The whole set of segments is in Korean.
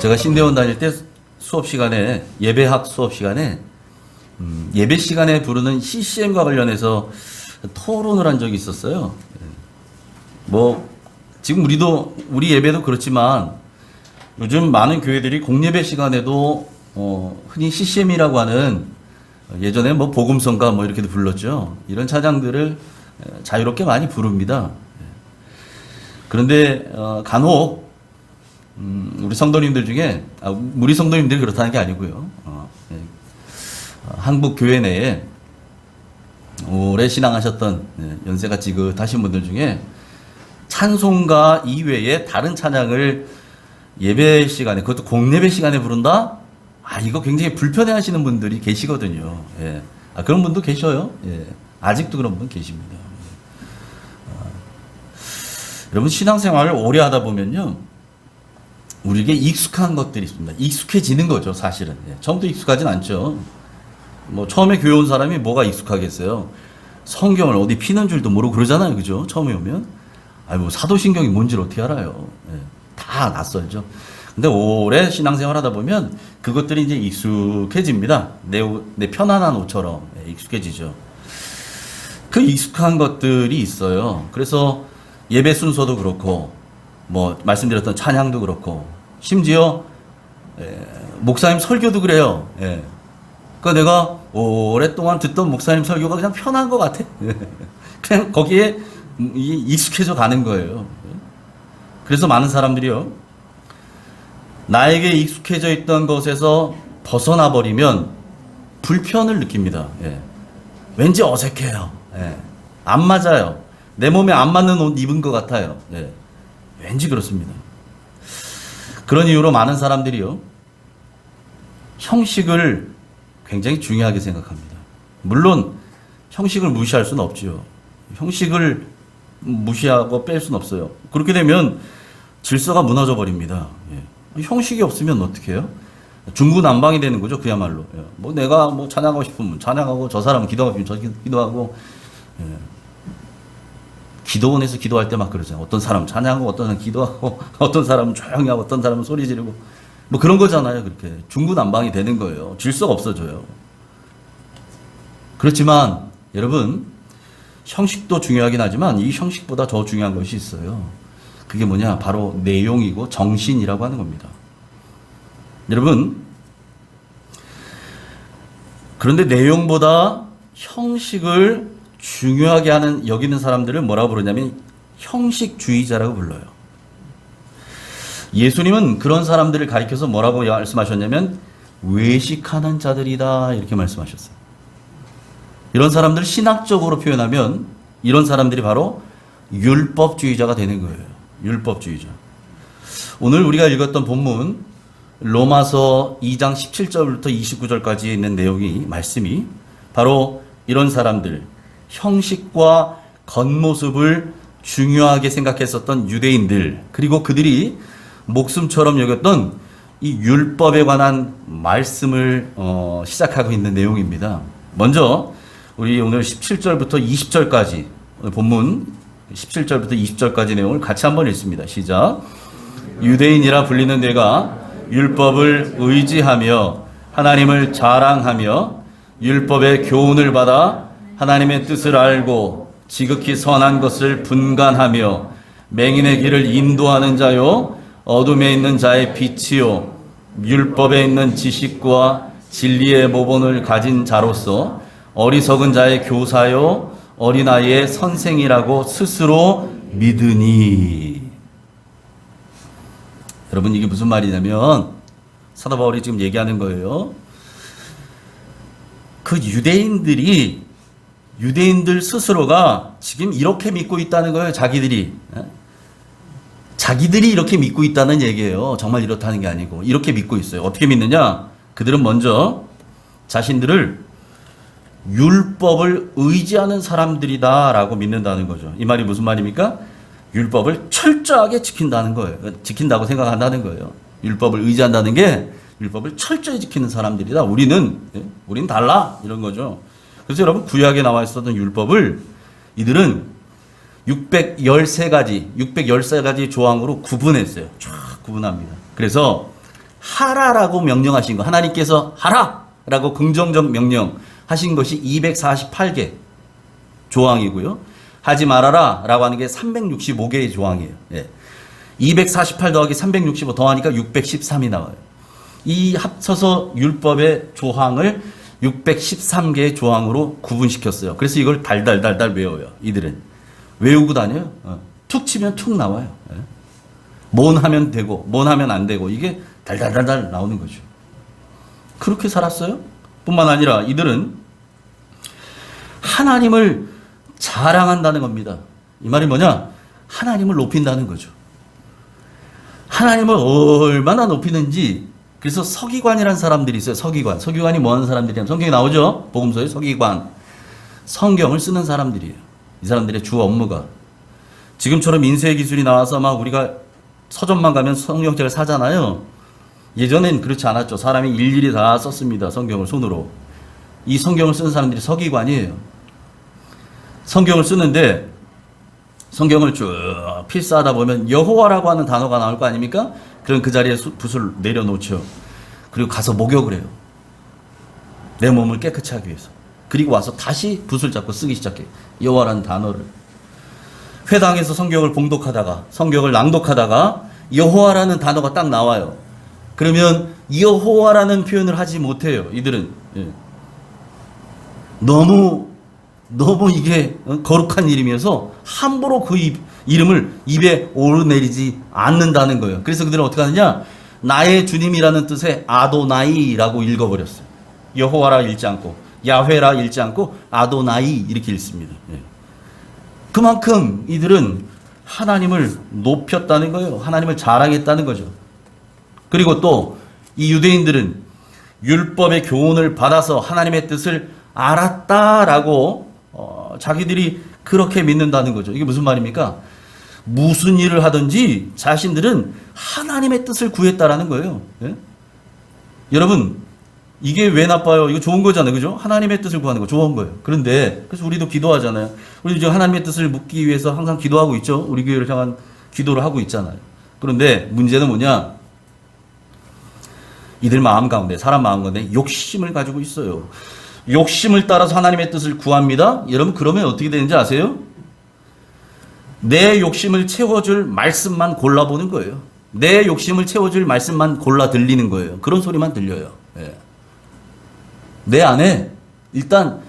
제가 신대원 다닐 때 수업 시간에, 예배학 수업 시간에, 예배 시간에 부르는 CCM과 관련해서 토론을 한 적이 있었어요. 뭐, 지금 우리 예배도 그렇지만 요즘 많은 교회들이 공예배 시간에도 흔히 CCM이라고 하는 예전에 뭐 복음성가 뭐 이렇게도 불렀죠. 이런 찬양들을 자유롭게 많이 부릅니다. 그런데 간혹 우리 성도님들 중에 우리 성도님들이 그렇다는 게 아니고요. 한국 교회 내에 오래 신앙하셨던 연세가 지긋하신 분들 중에 찬송가 이외에 다른 찬양을 예배 시간에, 그것도 공예배 시간에 부른다? 이거 굉장히 불편해 하시는 분들이 계시거든요. 예. 그런 분도 계셔요. 예. 아직도 그런 분 계십니다. 여러분, 신앙생활을 오래 하다 보면요, 우리에게 익숙한 것들이 있습니다. 익숙해지는 거죠, 사실은. 예. 처음부터 익숙하진 않죠. 뭐, 처음에 교회 온 사람이 뭐가 익숙하겠어요? 성경을 어디 피는 줄도 모르고 그러잖아요. 그죠? 처음에 오면. 뭐, 사도신경이 뭔지를 어떻게 알아요? 예. 다 낯설죠. 근데 오래 신앙생활 하다 보면 그것들이 이제 익숙해집니다. 내 편안한 옷처럼 익숙해지죠. 그 익숙한 것들이 있어요. 그래서 예배 순서도 그렇고, 뭐, 말씀드렸던 찬양도 그렇고, 심지어, 목사님 설교도 그래요. 예. 그러니까 내가 오랫동안 듣던 목사님 설교가 그냥 편한 것 같아. 그냥 거기에 익숙해져 가는 거예요. 그래서 많은 사람들이요, 나에게 익숙해져 있던 것에서 벗어나 버리면 불편을 느낍니다. 예. 왠지 어색해요. 예. 안 맞아요. 내 몸에 안 맞는 옷 입은 것 같아요. 예. 왠지 그렇습니다. 그런 이유로 많은 사람들이요, 형식을 굉장히 중요하게 생각합니다. 물론 형식을 무시할 수는 없지요. 형식을 무시하고 뺄 수는 없어요. 그렇게 되면 질서가 무너져 버립니다. 예. 형식이 없으면 어떻게 해요? 중구난방이 되는 거죠, 그야말로. 예. 뭐 내가 뭐 찬양하고 싶으면 찬양하고, 저 사람은 기도하고 싶으면 저 기도하고. 예. 기도원에서 기도할 때 막 그러잖아요. 어떤 사람은 찬양하고, 어떤 사람은 기도하고, 어떤 사람은 조용히 하고, 어떤 사람은 소리 지르고. 뭐 그런 거잖아요. 그렇게 중구난방이 되는 거예요. 질서가 없어져요. 그렇지만 여러분, 형식도 중요하긴 하지만 이 형식보다 더 중요한 것이 있어요. 그게 뭐냐? 바로 내용이고 정신이라고 하는 겁니다. 여러분, 그런데 내용보다 형식을 중요하게 여기는 사람들을 뭐라고 부르냐면 형식주의자라고 불러요. 예수님은 그런 사람들을 가리켜서 뭐라고 말씀하셨냐면 외식하는 자들이다, 이렇게 말씀하셨어요. 이런 사람들을 신학적으로 표현하면 이런 사람들이 바로 율법주의자가 되는 거예요. 율법주의자. 오늘 우리가 읽었던 본문 로마서 2장 17절부터 29절까지 있는 말씀이 바로 이런 사람들, 형식과 겉모습을 중요하게 생각했었던 유대인들, 그리고 그들이 목숨처럼 여겼던 이 율법에 관한 말씀을 시작하고 있는 내용입니다. 먼저 우리 오늘 17절부터 20절까지, 본문 17절부터 20절까지 내용을 같이 한번 읽습니다. 시작. 유대인이라 불리는 내가 율법을 의지하며 하나님을 자랑하며 율법의 교훈을 받아 하나님의 뜻을 알고 지극히 선한 것을 분간하며 맹인의 길을 인도하는 자요, 어둠에 있는 자의 빛이요, 율법에 있는 지식과 진리의 모본을 가진 자로서 어리석은 자의 교사요, 어린아이의 선생이라고 스스로 믿으니. 여러분, 이게 무슨 말이냐면 사도 바울이 지금 얘기하는 거예요. 그 유대인들 스스로가 지금 이렇게 믿고 있다는 거예요. 자기들이 이렇게 믿고 있다는 얘기예요. 정말 이렇다는 게 아니고 이렇게 믿고 있어요. 어떻게 믿느냐? 그들은 먼저 자신들을 율법을 의지하는 사람들이다라고 믿는다는 거죠. 이 말이 무슨 말입니까? 율법을 철저하게 지킨다는 거예요. 지킨다고 생각한다는 거예요. 율법을 의지한다는 게 율법을 철저히 지키는 사람들이다. 우리는 달라, 이런 거죠. 그래서 여러분, 구약에 나와 있었던 율법을 이들은 613가지 조항으로 구분했어요. 쫙 구분합니다. 그래서 하라라고 명령하신 거, 하나님께서 하라라고 긍정적 명령하신 것이 248개 조항이고요. 하지 말아라 라고 하는 게 365개의 조항이에요. 예. 248 더하기 365 더하니까 613이 나와요. 이 합쳐서 율법의 조항을 613개의 조항으로 구분시켰어요. 그래서 이걸 달달달달 외워요. 이들은 외우고 다녀요. 툭 치면 툭 나와요. 예. 뭔 하면 되고 뭔 하면 안 되고 이게 달달달달 나오는 거죠. 그렇게 살았어요. 뿐만 아니라 이들은 하나님을 자랑한다는 겁니다. 이 말이 뭐냐? 하나님을 높인다는 거죠. 하나님을 얼마나 높이는지. 그래서 서기관이라는 사람들이 있어요. 서기관. 서기관이 뭐 하는 사람들이냐면 성경에 나오죠. 복음서에 서기관. 성경을 쓰는 사람들이에요. 이 사람들의 주 업무가. 지금처럼 인쇄 기술이 나와서 막 우리가 서점만 가면 성경책을 사잖아요. 예전엔 그렇지 않았죠. 사람이 일일이 다 썼습니다. 성경을 손으로. 이 성경을 쓰는 사람들이 서기관이에요. 성경을 쓰는데 성경을 쭉 필사하다 보면 여호와라고 하는 단어가 나올 거 아닙니까? 그럼 그 자리에 붓을 내려놓죠. 그리고 가서 목욕을 해요. 내 몸을 깨끗이 하기 위해서. 그리고 와서 다시 붓을 잡고 쓰기 시작해요. 여호와라는 단어를. 회당에서 성경을 봉독하다가 성경을 낭독하다가 여호와라는 단어가 딱 나와요. 그러면 여호와라는 표현을 하지 못해요. 이들은. 예. 너무 이게 거룩한 이름이어서 함부로 그 이름을 입에 오르내리지 않는다는 거예요. 그래서 그들은 어떻게 하느냐? 나의 주님이라는 뜻의 아도나이라고 읽어버렸어요. 여호와라 읽지 않고 야훼라 읽지 않고 아도나이 이렇게 읽습니다. 예. 그만큼 이들은 하나님을 높였다는 거예요. 하나님을 자랑했다는 거죠. 그리고 또 이 유대인들은 율법의 교훈을 받아서 하나님의 뜻을 알았다라고 자기들이 그렇게 믿는다는 거죠. 이게 무슨 말입니까? 무슨 일을 하든지 자신들은 하나님의 뜻을 구했다라는 거예요. 예? 여러분, 이게 왜 나빠요? 이거 좋은 거잖아요. 그죠? 하나님의 뜻을 구하는 거 좋은 거예요. 그런데 그래서 우리도 기도하잖아요. 우리도 지금 하나님의 뜻을 묻기 위해서 항상 기도하고 있죠. 우리 교회를 향한 기도를 하고 있잖아요. 그런데 문제는 뭐냐? 이들 마음 가운데, 사람 마음 가운데 욕심을 가지고 있어요. 욕심을 따라서 하나님의 뜻을 구합니다. 여러분, 그러면 어떻게 되는지 아세요? 내 욕심을 채워줄 말씀만 골라보는 거예요. 내 욕심을 채워줄 말씀만 골라 들리는 거예요. 그런 소리만 들려요. 예. 내 안에 일단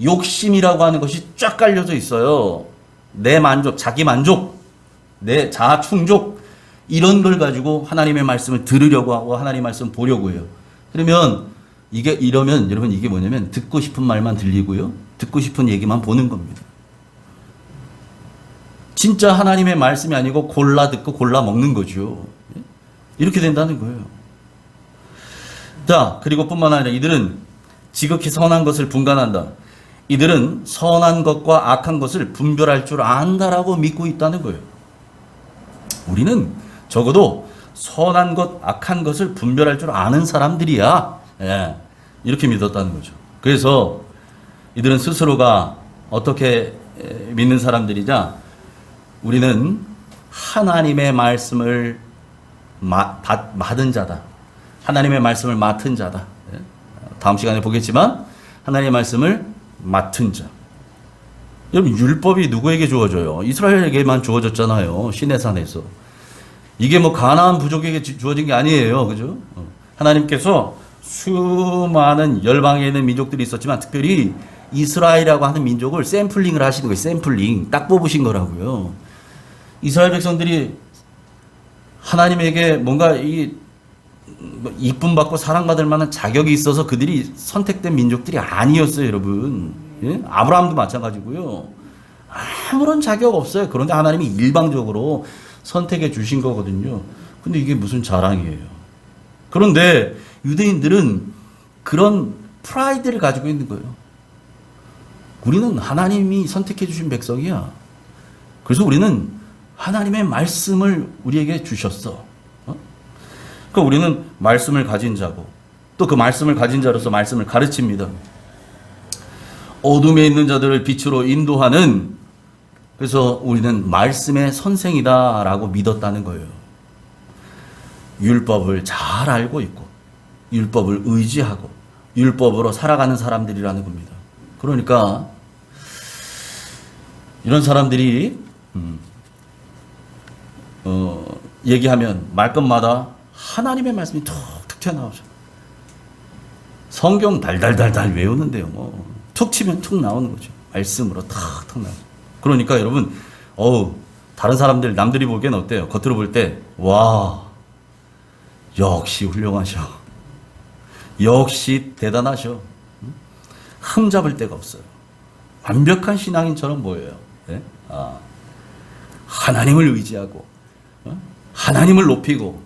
욕심이라고 하는 것이 쫙 깔려져 있어요. 내 만족, 자기 만족, 내 자아 충족, 이런 걸 가지고 하나님의 말씀을 들으려고 하고 하나님의 말씀 보려고 해요. 그러면 이러면 여러분 이게 뭐냐면 듣고 싶은 말만 들리고요. 듣고 싶은 얘기만 보는 겁니다. 진짜 하나님의 말씀이 아니고 골라 듣고 골라 먹는 거죠. 이렇게 된다는 거예요. 자, 그리고 뿐만 아니라 이들은 지극히 선한 것을 분간한다. 이들은 선한 것과 악한 것을 분별할 줄 안다라고 믿고 있다는 거예요. 우리는 적어도 선한 것, 악한 것을 분별할 줄 아는 사람들이야. 예, 이렇게 믿었다는 거죠. 그래서 이들은 스스로가 어떻게 믿는 사람들이냐? 우리는 하나님의 말씀을 받은 자다. 하나님의 말씀을 맡은 자다. 예? 다음 시간에 보겠지만 하나님의 말씀을 맡은 자. 여러분, 율법이 누구에게 주어져요? 이스라엘에게만 주어졌잖아요. 시내산에서. 이게 뭐 가나안 부족에게 주어진 게 아니에요. 그죠? 하나님께서 수많은 열방에 있는 민족들이 있었지만 특별히 이스라엘이라고 하는 민족을 샘플링을 하시는 거예요. 샘플링. 딱 뽑으신 거라고요. 이스라엘 백성들이 하나님에게 뭔가 이쁨 받고 사랑받을 만한 자격이 있어서 그들이 선택된 민족들이 아니었어요, 여러분. 예? 아브라함도 마찬가지고요. 아무런 자격 없어요. 그런데 하나님이 일방적으로 선택해 주신 거거든요. 근데 이게 무슨 자랑이에요. 그런데 유대인들은 그런 프라이드를 가지고 있는 거예요. 우리는 하나님이 선택해 주신 백성이야. 그래서 우리는 하나님의 말씀을 우리에게 주셨어. 그러니까 우리는 말씀을 가진 자고 또 그 말씀을 가진 자로서 말씀을 가르칩니다. 어둠에 있는 자들을 빛으로 인도하는, 그래서 우리는 말씀의 선생이다라고 믿었다는 거예요. 율법을 잘 알고 있고 율법을 의지하고 율법으로 살아가는 사람들이라는 겁니다. 그러니까 이런 사람들이 얘기하면 말끝마다 하나님의 말씀이 툭툭 튀어나오죠. 성경 달달달달 외우는데요. 툭 치면 툭 나오는 거죠. 말씀으로 탁탁 나오죠. 그러니까 여러분, 다른 사람들, 남들이 보기엔 어때요? 겉으로 볼 때, 와, 역시 훌륭하셔. 역시 대단하셔. 흠잡을 데가 없어요. 완벽한 신앙인처럼 보여요. 네? 하나님을 의지하고, 하나님을 높이고,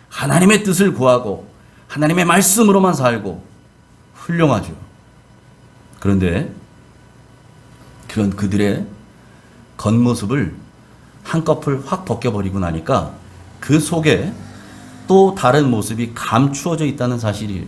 하나님의 뜻을 구하고, 하나님의 말씀으로만 살고, 훌륭하죠. 그런데, 그런 그들의 겉모습을 한꺼풀 확 벗겨버리고 나니까 그 속에 또 다른 모습이 감추어져 있다는 사실이에요.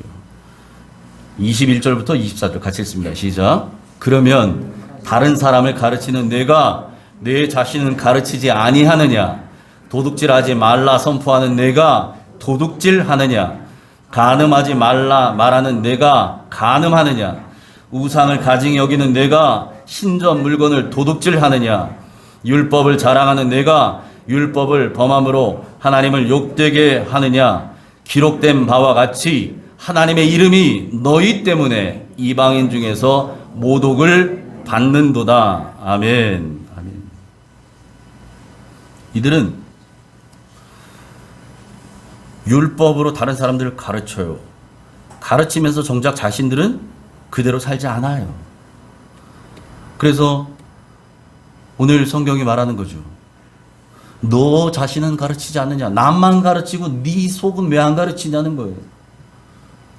21절부터 24절 같이 읽습니다. 시작. 그러면 다른 사람을 가르치는 내가 내 자신은 가르치지 아니하느냐? 도둑질하지 말라 선포하는 내가 도둑질하느냐? 간음하지 말라 말하는 내가 간음하느냐? 우상을 가증히 여기는 내가 신전 물건을 도둑질하느냐? 율법을 자랑하는 내가 율법을 범함으로 하나님을 욕되게 하느냐? 기록된 바와 같이 하나님의 이름이 너희 때문에 이방인 중에서 모독을 받는도다. 아멘. 아멘. 이들은 율법으로 다른 사람들을 가르쳐요. 가르치면서 정작 자신들은 그대로 살지 않아요. 그래서 오늘 성경이 말하는 거죠. 너 자신은 가르치지 않느냐? 남만 가르치고 네 속은 왜 안 가르치냐는 거예요.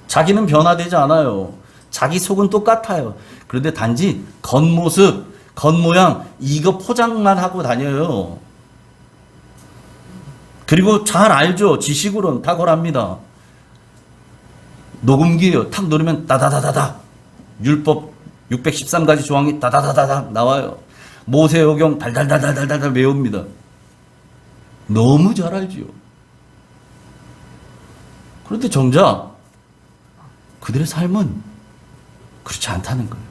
자기는 변화되지 않아요. 자기 속은 똑같아요. 그런데 단지 겉모습, 겉모양 이거 포장만 하고 다녀요. 그리고 잘 알죠. 지식으로는 탁월합니다. 녹음기예요. 탁 누르면 따다다다다. 율법 613가지 조항이 따다다다다 나와요. 모세오경 달달달달달달 외웁니다. 너무 잘 알지요. 그런데 정작 그들의 삶은 그렇지 않다는 거예요.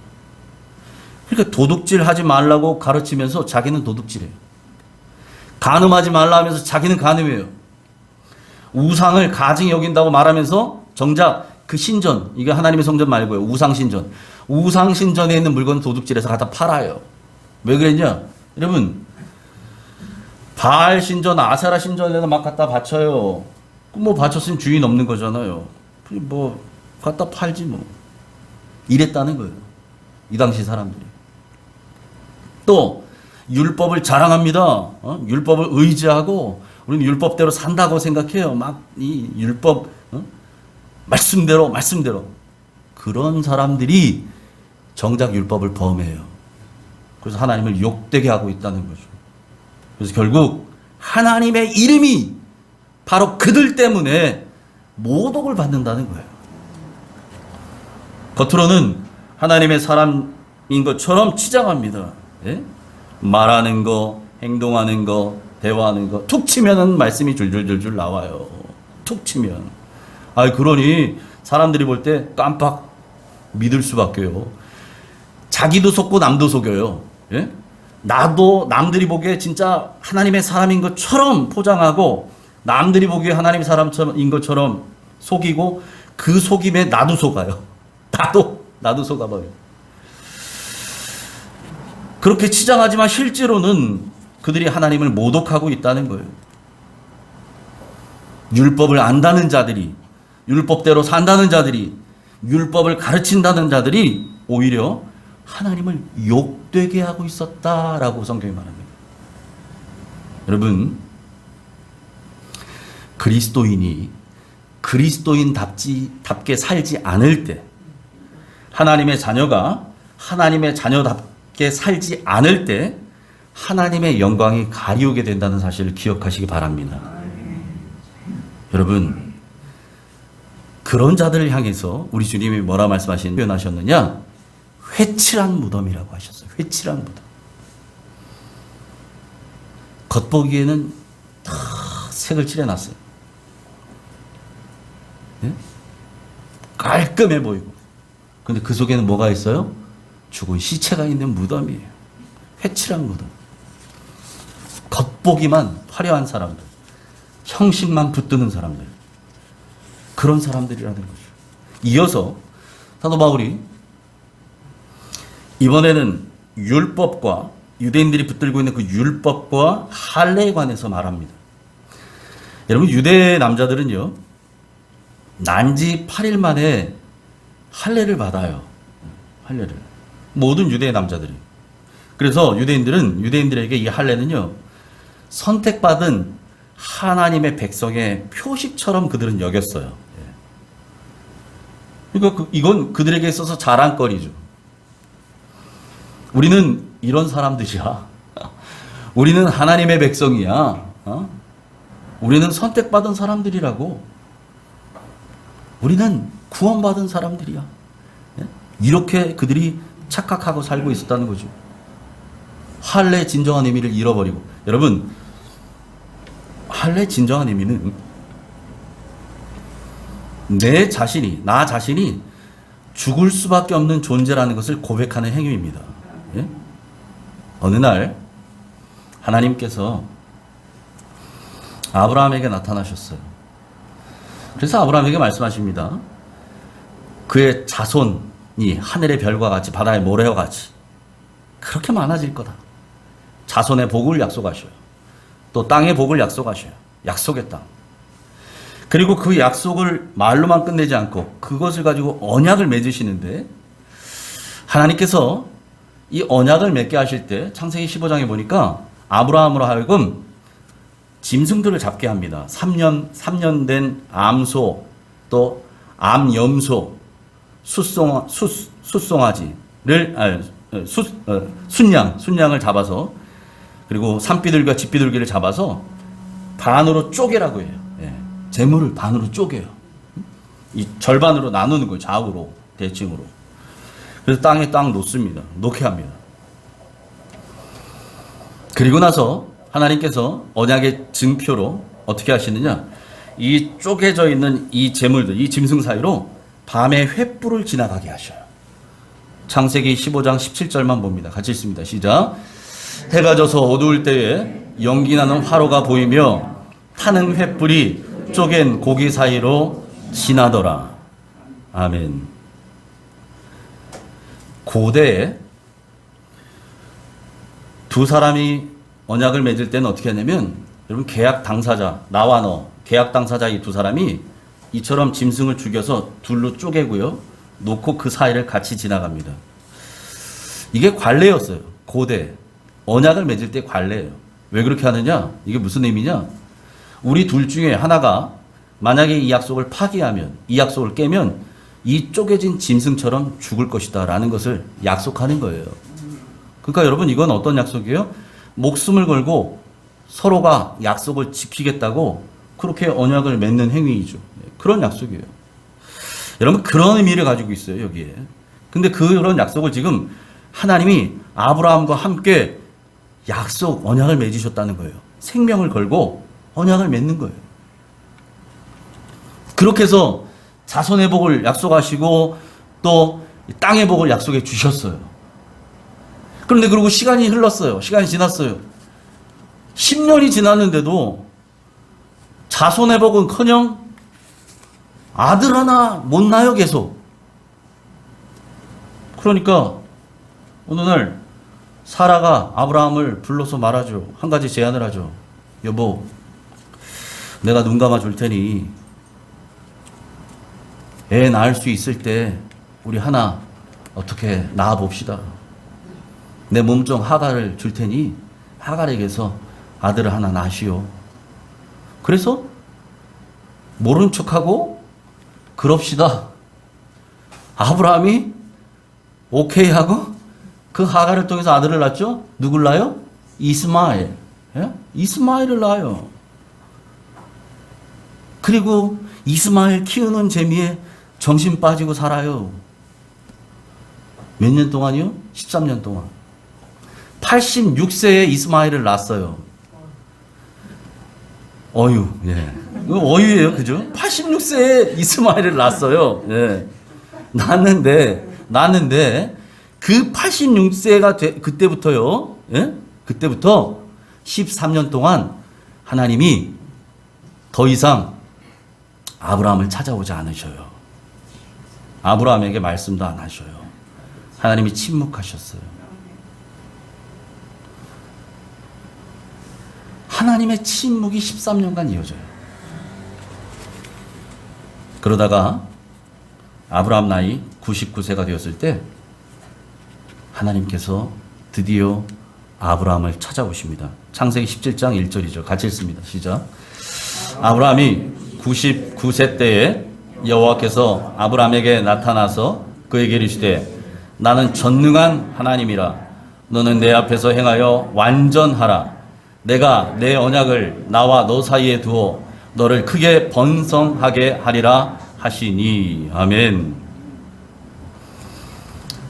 그러니까 도둑질 하지 말라고 가르치면서 자기는 도둑질해요. 간음하지 말라 하면서 자기는 간음해요. 우상을 가증히 여긴다고 말하면서 정작 그 신전, 이게 하나님의 성전 말고요. 우상신전. 우상신전에 있는 물건 도둑질해서 갖다 팔아요. 왜 그랬냐? 여러분, 바알 신전, 아세라 신전에다 막 갖다 바쳐요. 뭐 바쳤으면 주인 없는 거잖아요. 뭐 갖다 팔지 뭐. 이랬다는 거예요. 이 당시 사람들이. 또 율법을 자랑합니다. 율법을 의지하고 우리는 율법대로 산다고 생각해요. 막 이 율법 말씀대로 그런 사람들이 정작 율법을 범해요. 그래서 하나님을 욕되게 하고 있다는 거죠. 그래서 결국 하나님의 이름이 바로 그들 때문에 모독을 받는다는 거예요. 겉으로는 하나님의 사람인 것처럼 치장합니다. 예? 말하는 거, 행동하는 거, 대화하는 거, 툭 치면은 말씀이 줄줄줄줄 나와요. 툭 치면. 그러니 사람들이 볼 때 깜빡 믿을 수밖에요. 자기도 속고 남도 속여요. 예? 나도 남들이 보기에 진짜 하나님의 사람인 것처럼 포장하고 남들이 보기에 하나님의 사람인 것처럼 속이고 그 속임에 나도 속아요. 나도 속아버려요. 그렇게 치장하지만 실제로는 그들이 하나님을 모독하고 있다는 거예요. 율법을 안다는 자들이, 율법대로 산다는 자들이, 율법을 가르친다는 자들이 오히려 하나님을 욕되게 하고 있었다라고 성경이 말합니다. 여러분, 그리스도인이 그리스도인답게 살지 않을 때, 하나님의 자녀가 하나님의 자녀답게 살지 않을 때 하나님의 영광이 가리우게 된다는 사실을 기억하시기 바랍니다. 여러분, 그런 자들을 향해서 우리 주님이 뭐라 표현하셨느냐? 회칠한 무덤이라고 하셨어요. 회칠한 무덤. 겉보기에는 다 색을 칠해놨어요. 예? 깔끔해 보이고. 근데 그 속에는 뭐가 있어요? 죽은 시체가 있는 무덤이에요. 회칠한 무덤. 겉보기만 화려한 사람들, 형식만 붙드는 사람들, 그런 사람들이라는 거죠. 이어서 사도 바울이 이번에는 율법과 유대인들이 붙들고 있는 그 율법과 할례에 관해서 말합니다. 여러분, 유대 남자들은요, 난지 8일 만에 할례를 받아요. 할례를. 모든 유대 남자들이. 그래서 유대인들에게 이 할례는요, 선택받은 하나님의 백성의 표식처럼 그들은 여겼어요. 그러니까 이건 그들에게 있어서 자랑거리죠. 우리는 이런 사람들이야. 우리는 하나님의 백성이야. 우리는 선택받은 사람들이라고. 우리는 구원받은 사람들이야. 이렇게 그들이 착각하고 살고 있었다는 거죠. 할례의 진정한 의미를 잃어버리고. 여러분, 할례의 진정한 의미는 나 자신이 죽을 수밖에 없는 존재라는 것을 고백하는 행위입니다. 예? 어느 날 하나님께서 아브라함에게 나타나셨어요. 그래서 아브라함에게 말씀하십니다. 그의 자손이 하늘의 별과 같이 바다의 모래와 같이 그렇게 많아질 거다. 자손의 복을 약속하셔요. 또 땅의 복을 약속하셔요. 약속의 땅. 그리고 그 약속을 말로만 끝내지 않고 그것을 가지고 언약을 맺으시는데, 하나님께서 이 언약을 맺게 하실 때 창세기 15장에 보니까 아브라함으로 하여금 짐승들을 잡게 합니다. 3년 된 암소, 또 암염소, 순양을 잡아서, 그리고 산비둘기와 집비둘기를 잡아서 반으로 쪼개라고 해요. 재물을 반으로 쪼개요. 이 절반으로 나누는 거예요. 좌우로, 대칭으로. 그래서 땅에 딱 놓습니다. 놓게 합니다. 그리고 나서 하나님께서 언약의 증표로 어떻게 하시느냐? 이 쪼개져 있는 이 재물들, 이 짐승 사이로 밤에 횃불을 지나가게 하셔요. 창세기 15장 17절만 봅니다. 같이 읽습니다. 시작. 해가 져서 어두울 때에 연기나는 화로가 보이며 타는 횃불이 쪼갠 고기 사이로 지나더라. 아멘. 고대에 두 사람이 언약을 맺을 때는 어떻게 하냐면, 여러분, 계약 당사자, 나와 너, 계약 당사자 이 두 사람이 이처럼 짐승을 죽여서 둘로 쪼개고요, 놓고 그 사이를 같이 지나갑니다. 이게 관례였어요. 고대 언약을 맺을 때 관례예요. 왜 그렇게 하느냐? 이게 무슨 의미냐? 우리 둘 중에 하나가 만약에 이 약속을 파기하면, 이 약속을 깨면 이 쪼개진 짐승처럼 죽을 것이다 라는 것을 약속하는 거예요. 그러니까 여러분, 이건 어떤 약속이에요? 목숨을 걸고 서로가 약속을 지키겠다고 그렇게 언약을 맺는 행위이죠. 그런 약속이에요. 여러분, 그런 의미를 가지고 있어요, 여기에. 근데 그런 약속을 지금 하나님이 아브라함과 함께 언약을 맺으셨다는 거예요. 생명을 걸고 언약을 맺는 거예요. 그렇게 해서 자손의 복을 약속하시고 또 땅의 복을 약속해 주셨어요. 그런데 그리고 시간이 흘렀어요. 시간이 지났어요. 10년이 지났는데도 자손의 복은커녕 아들 하나 못 낳아요, 계속. 그러니까 어느 날 사라가 아브라함을 불러서 말하죠. 한 가지 제안을 하죠. 여보, 내가 눈 감아 줄 테니 애 낳을 수 있을 때 우리 하나 어떻게 낳아 봅시다. 내 몸종 하갈을 줄 테니 하갈에게서 아들을 하나 낳으시오. 그래서 모른 척하고 그럽시다. 아브라함이 오케이 하고 그 하갈을 통해서 아들을 낳죠. 누굴 낳아요? 이스마엘. 예? 이스마엘을 낳아요. 그리고 이스마엘 키우는 재미에 정신 빠지고 살아요. 몇 년 동안이요? 13년 동안. 86세에 이스마엘을 낳았어요. 어휴, 예. 어유예요, 그죠? 86세에 이스마엘을 낳았어요. 예. 낳았는데 그 86세가 그때부터요. 예? 그때부터 13년 동안 하나님이 더 이상 아브라함을 찾아오지 않으셔요. 아브라함에게 말씀도 안 하셔요. 하나님이 침묵하셨어요. 하나님의 침묵이 13년간 이어져요. 그러다가 아브라함 나이 99세가 되었을 때 하나님께서 드디어 아브라함을 찾아오십니다. 창세기 17장 1절이죠. 같이 읽습니다. 시작. 아브라함이 99세 때에 여호와께서 아브라함에게 나타나서 그에게 이르시되 나는 전능한 하나님이라 너는 내 앞에서 행하여 완전하라. 내가 내 언약을 나와 너 사이에 두어 너를 크게 번성하게 하리라 하시니. 아멘.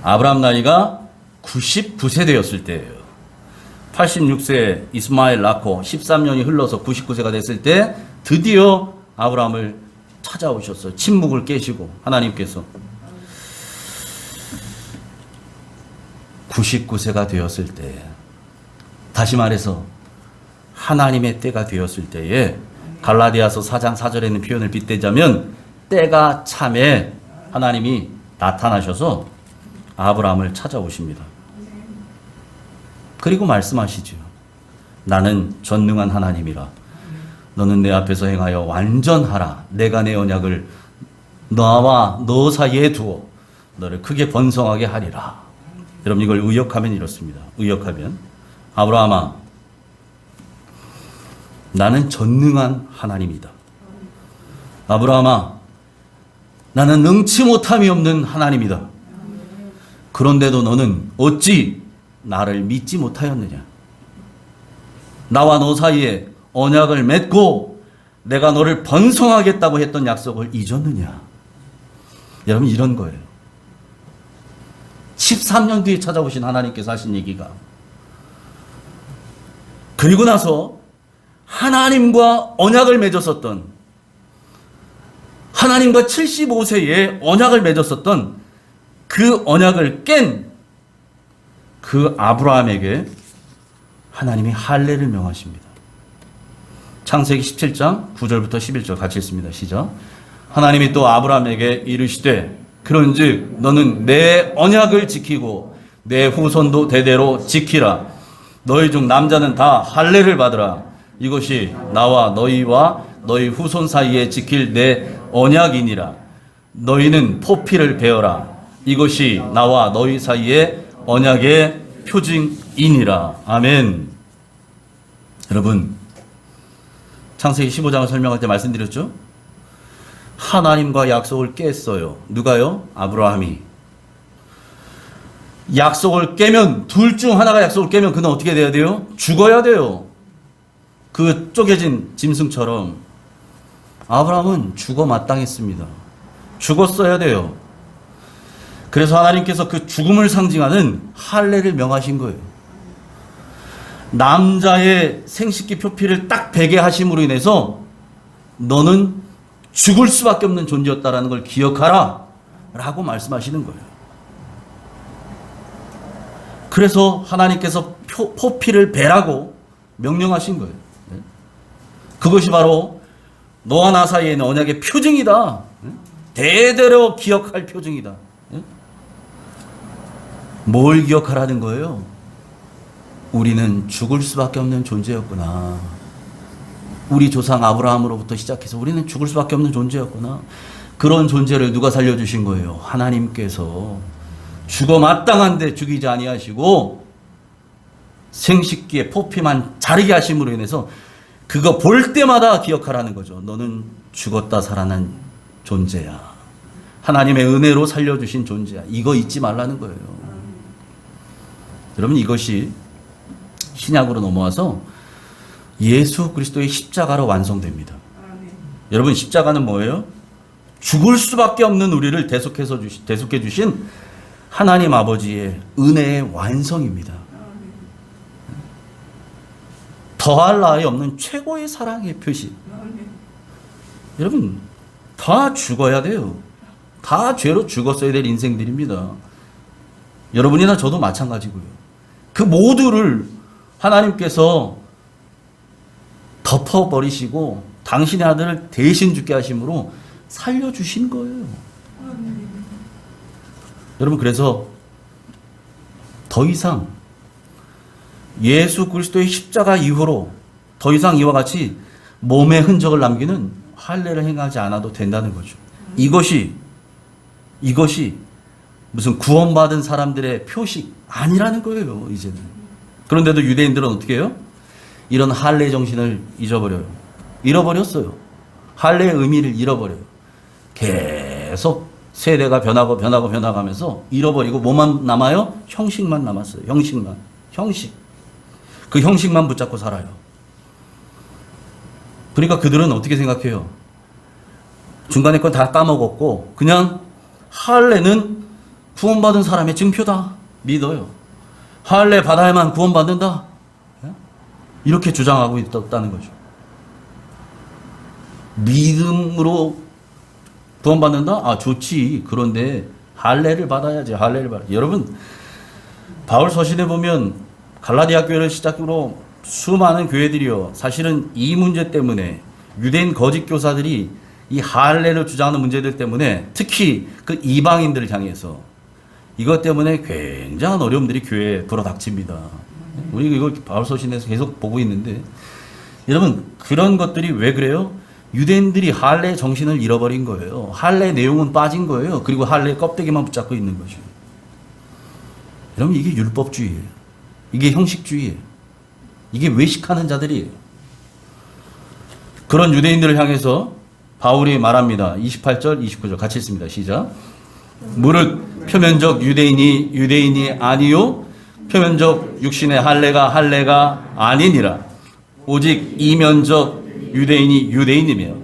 아브라함 나이가 99세 되었을 때예요. 86세에 이스마엘 낳고 13년이 흘러서 99세가 됐을 때 드디어 아브라함을 찾아오셨어요. 침묵을 깨시고 하나님께서 99세가 되었을 때, 다시 말해서 하나님의 때가 되었을 때에 갈라디아서 4장 4절에 있는 표현을 빗대자면 때가 참에 하나님이 나타나셔서 아브라함을 찾아오십니다. 그리고 말씀하시죠. 나는 전능한 하나님이라 너는 내 앞에서 행하여 완전하라. 내가 내 언약을 너와 너 사이에 두어 너를 크게 번성하게 하리라. 여러분 이걸 의역하면 이렇습니다. 의역하면 아브라함아 나는 전능한 하나님이다. 아브라함아 나는 능치 못함이 없는 하나님이다. 그런데도 너는 어찌 나를 믿지 못하였느냐. 나와 너 사이에 언약을 맺고 내가 너를 번성하겠다고 했던 약속을 잊었느냐. 여러분 이런 거예요. 13년 뒤에 찾아오신 하나님께서 하신 얘기가, 그리고 나서 하나님과 언약을 맺었었던, 하나님과 75세에 언약을 맺었었던 그 언약을 깬 그 아브라함에게 하나님이 할례를 명하십니다. 창세기 17장 9절부터 11절 같이 읽습니다. 시작. 하나님이 또 아브라함에게 이르시되 그런즉 너는 내 언약을 지키고 내 후손도 대대로 지키라. 너희 중 남자는 다 할례를 받으라. 이것이 나와 너희와 너희 후손 사이에 지킬 내 언약이니라. 너희는 포피를 베어라. 이것이 나와 너희 사이에 언약의 표징이니라. 아멘. 여러분 창세기 15장을 설명할 때 말씀드렸죠? 하나님과 약속을 깼어요. 누가요? 아브라함이. 약속을 깨면, 둘 중 하나가 약속을 깨면 그는 어떻게 돼야 돼요? 죽어야 돼요. 그 쪼개진 짐승처럼 아브라함은 죽어 마땅했습니다. 죽었어야 돼요. 그래서 하나님께서 그 죽음을 상징하는 할례를 명하신 거예요. 남자의 생식기 표피를 딱 베게 하심으로 인해서 너는 죽을 수밖에 없는 존재였다라는 걸 기억하라 라고 말씀하시는 거예요. 그래서 하나님께서 포피를 베라고 명령하신 거예요. 그것이 바로 너와 나 사이에 있는 언약의 표징이다. 대대로 기억할 표징이다. 뭘 기억하라는 거예요? 우리는 죽을 수밖에 없는 존재였구나. 우리 조상 아브라함으로부터 시작해서 우리는 죽을 수밖에 없는 존재였구나. 그런 존재를 누가 살려주신 거예요? 하나님께서. 죽어 마땅한데 죽이지 아니하시고 생식기에 포피만 자르게 하심으로 인해서 그거 볼 때마다 기억하라는 거죠. 너는 죽었다 살아난 존재야. 하나님의 은혜로 살려주신 존재야. 이거 잊지 말라는 거예요. 여러분 이것이 신약으로 넘어와서 예수 그리스도의 십자가로 완성됩니다. 여러분 십자가는 뭐예요? 죽을 수밖에 없는 우리를 대속해 주신 하나님 아버지의 은혜의 완성입니다. 더할 나위 없는 최고의 사랑의 표시. 여러분, 다 죽어야 돼요. 다 죄로 죽었어야 될 인생들입니다. 여러분이나 저도 마찬가지고요. 그 모두를 하나님께서 덮어버리시고 당신의 아들을 대신 죽게 하심으로 살려주신 거예요. 여러분, 그래서 더 이상 예수 그리스도의 십자가 이후로 더 이상 이와 같이 몸의 흔적을 남기는 할례를 행하지 않아도 된다는 거죠. 이것이 무슨 구원받은 사람들의 표식 아니라는 거예요, 이제는. 그런데도 유대인들은 어떻게 해요? 이런 할례 정신을 잃어버렸어요. 할례의 의미를 잃어버려요. 계속 세대가 변화가면서 잃어버리고 뭐만 남아요? 형식만 남았어요. 형식. 그 형식만 붙잡고 살아요. 그러니까 그들은 어떻게 생각해요? 중간에 건 다 까먹었고 그냥 할례는 구원받은 사람의 증표다 믿어요. 할례 받아야만 구원받는다 이렇게 주장하고 있다는 거죠. 믿음으로 구원받는다? 아, 좋지. 그런데 할례를 받아야지. 여러분, 바울 서신에 보면 갈라디아 교회를 시작으로 수많은 교회들이요, 사실은 이 문제 때문에 유대인 거짓 교사들이 이 할례를 주장하는 문제들 때문에 특히 그 이방인들을 향해서 이것 때문에 굉장한 어려움들이 교회에 불어닥칩니다. 우리 이거 바울 서신에서 계속 보고 있는데, 여러분, 그런 것들이 왜 그래요? 유대인들이 할례 정신을 잃어버린 거예요. 할례 내용은 빠진 거예요. 그리고 할례 껍데기만 붙잡고 있는 거죠. 여러분, 이게 율법주의예요. 이게 형식주의예요. 이게 외식하는 자들이에요. 그런 유대인들을 향해서 바울이 말합니다. 28절, 29절 같이 읽습니다. 시작. 무릇 표면적 유대인이 아니요 표면적 육신의 할례가 아니니라. 오직 이면적 유대인이 유대인이며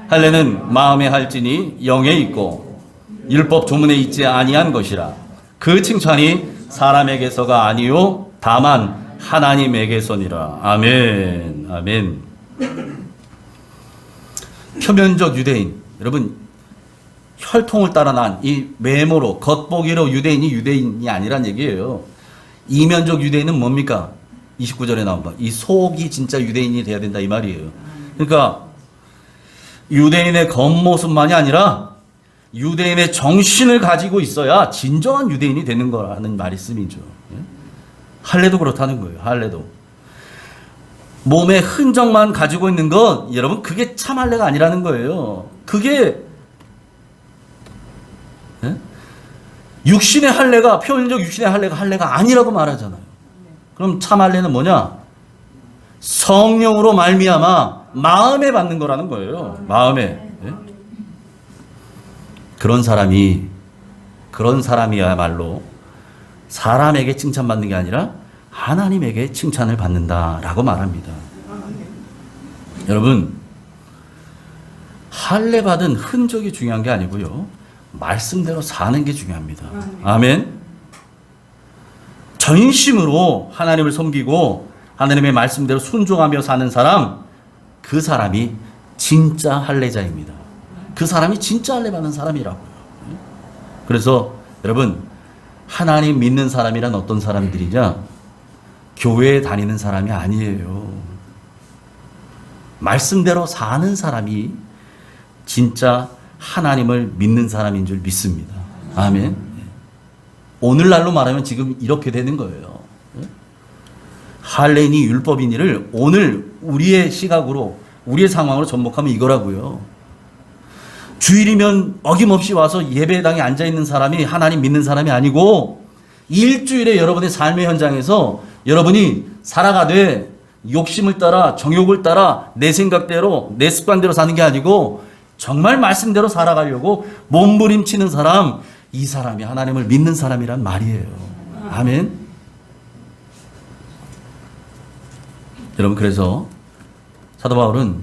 할례는 마음에 할지니 영에 있고 율법 조문에 있지 아니한 것이라. 그 칭찬이 사람에게서가 아니요 다만 하나님에게서니라. 아멘. 아멘. 표면적 유대인, 여러분, 혈통을 따라 난 이 외모로 겉보기로 유대인이 아니란 얘기예요. 이면적 유대인은 뭡니까? 29절에 나온다. 이 속이 진짜 유대인이 돼야 된다 이 말이에요. 그러니까 유대인의 겉모습만이 아니라 유대인의 정신을 가지고 있어야 진정한 유대인이 되는 거라는 말씀이죠. 할례도 그렇다는 거예요. 할례도 몸의 흔적만 가지고 있는 것, 여러분, 그게 참 할례가 아니라는 거예요. 그게 육신의 할례가, 표면적 육신의 할례가 아니라고 말하잖아요. 그럼 참 할례는 뭐냐? 성령으로 말미암아 마음에 받는 거라는 거예요. 마음에. 그런 사람이야말로 사람에게 칭찬받는 게 아니라 하나님에게 칭찬을 받는다라고 말합니다. 여러분, 할례 받은 흔적이 중요한 게 아니고요, 말씀대로 사는 게 중요합니다. 아멘. 전심으로 하나님을 섬기고 하나님의 말씀대로 순종하며 사는 사람, 그 사람이 진짜 할례자입니다. 그 사람이 진짜 할례 받는 사람이라고요. 그래서 여러분, 하나님 믿는 사람이란 어떤 사람들이냐? 교회에 다니는 사람이 아니에요. 말씀대로 사는 사람이 진짜 하나님을 믿는 사람인 줄 믿습니다. 아멘. 오늘날로 말하면 지금 이렇게 되는 거예요. 할례니 율법이니를 오늘 우리의 시각으로, 우리의 상황으로 접목하면 이거라고요. 주일이면 어김없이 와서 예배당에 앉아있는 사람이 하나님 믿는 사람이 아니고, 일주일에 여러분의 삶의 현장에서 여러분이 살아가되 욕심을 따라, 정욕을 따라, 내 생각대로, 내 습관대로 사는 게 아니고 정말 말씀대로 살아가려고 몸부림치는 사람, 이 사람이 하나님을 믿는 사람이란 말이에요. 아멘. 여러분, 그래서 사도 바울은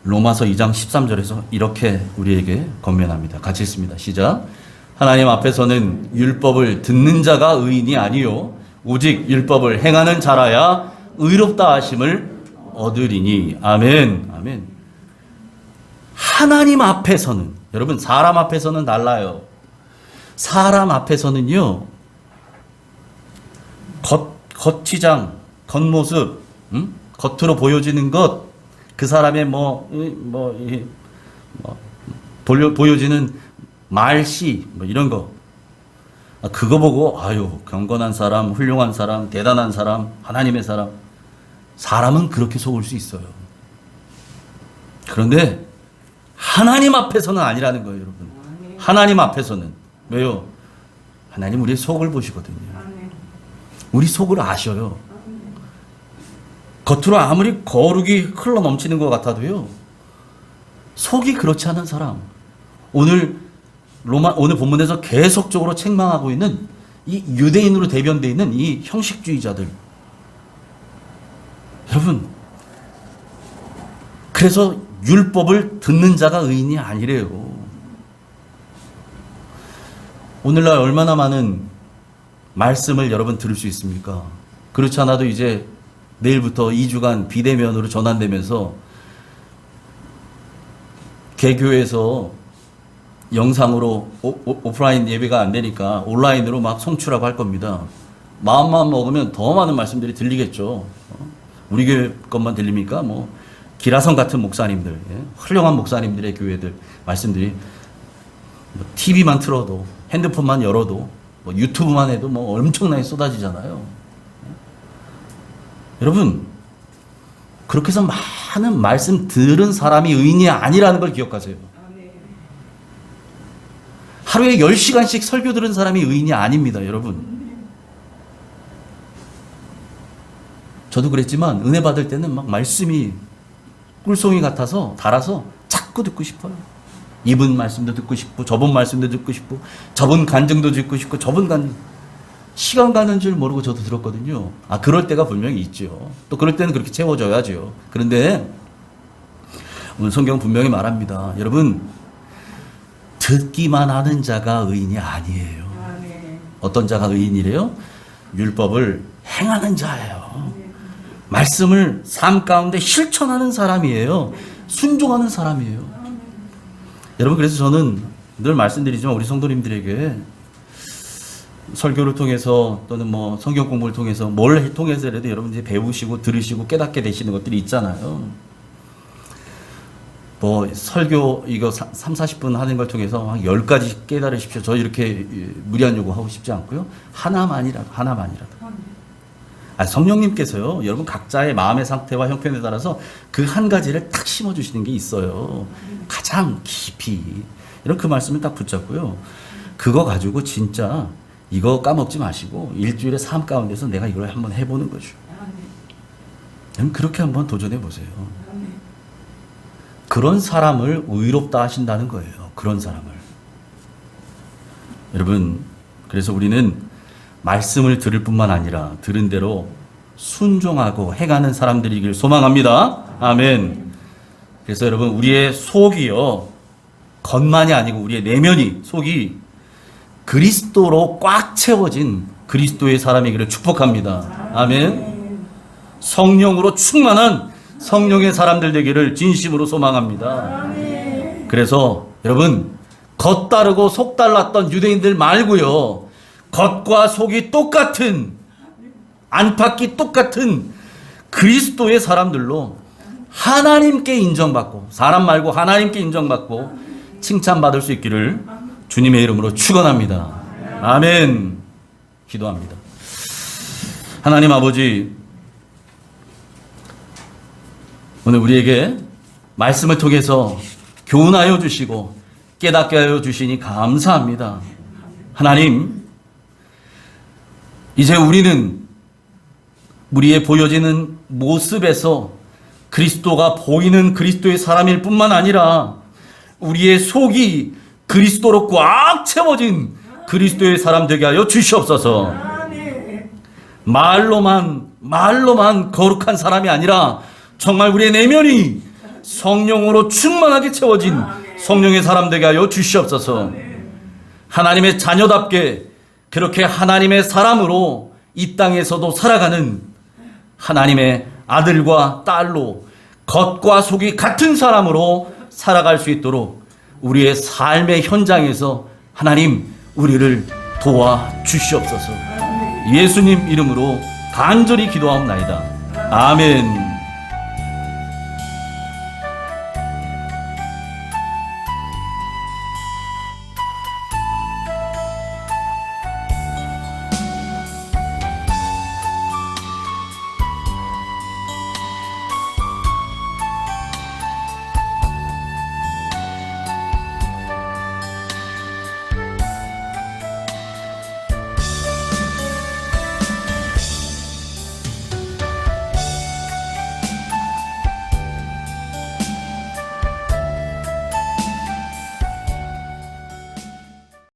로마서 2장 13절에서 이렇게 우리에게 권면합니다. 같이 읽습니다. 시작. 하나님 앞에서는 율법을 듣는 자가 의인이 아니요 오직 율법을 행하는 자라야 의롭다 하심을 얻으리니. 아멘. 아멘. 하나님 앞에서는, 여러분, 사람 앞에서는 달라요. 사람 앞에서는요, 겉치장, 겉모습, 겉으로 보여지는 것, 그 사람의 보여지는 말씨, 이런 거. 그거 보고, 아유, 경건한 사람, 훌륭한 사람, 대단한 사람, 하나님의 사람. 사람은 그렇게 속을 수 있어요. 그런데 하나님 앞에서는 아니라는 거예요, 여러분. 하나님 앞에서는. 왜요? 하나님 우리의 속을 보시거든요. 우리 속을 아셔요. 겉으로 아무리 거룩이 흘러 넘치는 것 같아도요, 속이 그렇지 않은 사람. 오늘 본문에서 계속적으로 책망하고 있는 이 유대인으로 대변되어 있는 이 형식주의자들. 여러분, 그래서 율법을 듣는 자가 의인이 아니래요. 오늘날 얼마나 많은 말씀을 여러분 들을 수 있습니까? 그렇지 않아도 이제 내일부터 2주간 비대면으로 전환되면서 개교에서 영상으로 오프라인 예배가 안 되니까 온라인으로 막 송출하고 할 겁니다. 마음만 먹으면 더 많은 말씀들이 들리겠죠. 우리 교회 것만 들립니까? 기라성 같은 목사님들, 훌륭한 목사님들의 교회들 말씀들이 TV만 틀어도, 핸드폰만 열어도, 유튜브만 해도 엄청나게 쏟아지잖아요. 여러분, 그렇게 해서 많은 말씀 들은 사람이 의인이 아니라는 걸 기억하세요. 하루에 10시간씩 설교 들은 사람이 의인이 아닙니다, 여러분. 저도 그랬지만 은혜 받을 때는 막 말씀이 꿀송이 같아서 달아서 자꾸 듣고 싶어요. 이분 말씀도 듣고 싶고, 저분 말씀도 듣고 싶고, 저분 간증도 듣고 싶고, 저분 간증. 시간 가는 줄 모르고 저도 들었거든요. 그럴 때가 분명히 있죠. 또 그럴 때는 그렇게 채워줘야죠. 그런데 오늘 성경 분명히 말합니다. 여러분, 듣기만 하는 자가 의인이 아니에요. 어떤 자가 의인이래요? 율법을 행하는 자예요. 말씀을 삶 가운데 실천하는 사람이에요. 순종하는 사람이에요. 여러분, 그래서 저는 늘 말씀드리지만 우리 성도님들에게 설교를 통해서 또는 성경 공부를 통해서 뭘 통해서라도 여러분들이 배우시고 들으시고 깨닫게 되시는 것들이 있잖아요. 설교 이거 3, 40분 하는 걸 통해서 한 10가지 깨달으십시오. 저 이렇게 무리한 요구하고 싶지 않고요. 하나만이라도. 성령님께서요, 여러분 각자의 마음의 상태와 형편에 따라서 그 한 가지를 딱 심어주시는 게 있어요. 가장 깊이. 이런 그 말씀을 딱 붙잡고요. 그거 가지고 진짜 이거 까먹지 마시고 일주일의 삶 가운데서 내가 이걸 한번 해보는 거죠. 그렇게 한번 도전해 보세요. 그런 사람을 의롭다 하신다는 거예요. 그런 사람을. 여러분, 그래서 우리는 말씀을 들을 뿐만 아니라 들은 대로 순종하고 행하는 사람들이길 소망합니다. 아멘. 그래서 여러분, 우리의 속이요, 겉만이 아니고 우리의 내면이, 속이 그리스도로 꽉 채워진 그리스도의 사람이기를 축복합니다. 아멘. 성령으로 충만한 성령의 사람들 되기를 진심으로 소망합니다. 그래서 여러분, 겉 다르고 속 달랐던 유대인들 말고요, 겉과 속이 똑같은, 안팎이 똑같은 그리스도의 사람들로 하나님께 인정받고, 사람 말고 하나님께 인정받고 칭찬받을 수 있기를 주님의 이름으로 축원합니다. 아멘. 기도합니다. 하나님 아버지, 오늘 우리에게 말씀을 통해서 교훈하여 주시고 깨닫게 하여 주시니 감사합니다. 하나님, 이제 우리는 우리의 보여지는 모습에서 그리스도가 보이는 그리스도의 사람일 뿐만 아니라 우리의 속이 그리스도로 꽉 채워진 그리스도의 사람 되게 하여 주시옵소서. 말로만 거룩한 사람이 아니라 정말 우리의 내면이 성령으로 충만하게 채워진 성령의 사람 되게 하여 주시옵소서. 하나님의 자녀답게 그렇게 하나님의 사람으로 이 땅에서도 살아가는 하나님의 아들과 딸로 겉과 속이 같은 사람으로 살아갈 수 있도록 우리의 삶의 현장에서 하나님 우리를 도와 주시옵소서. 예수님 이름으로 간절히 기도하옵나이다. 아멘.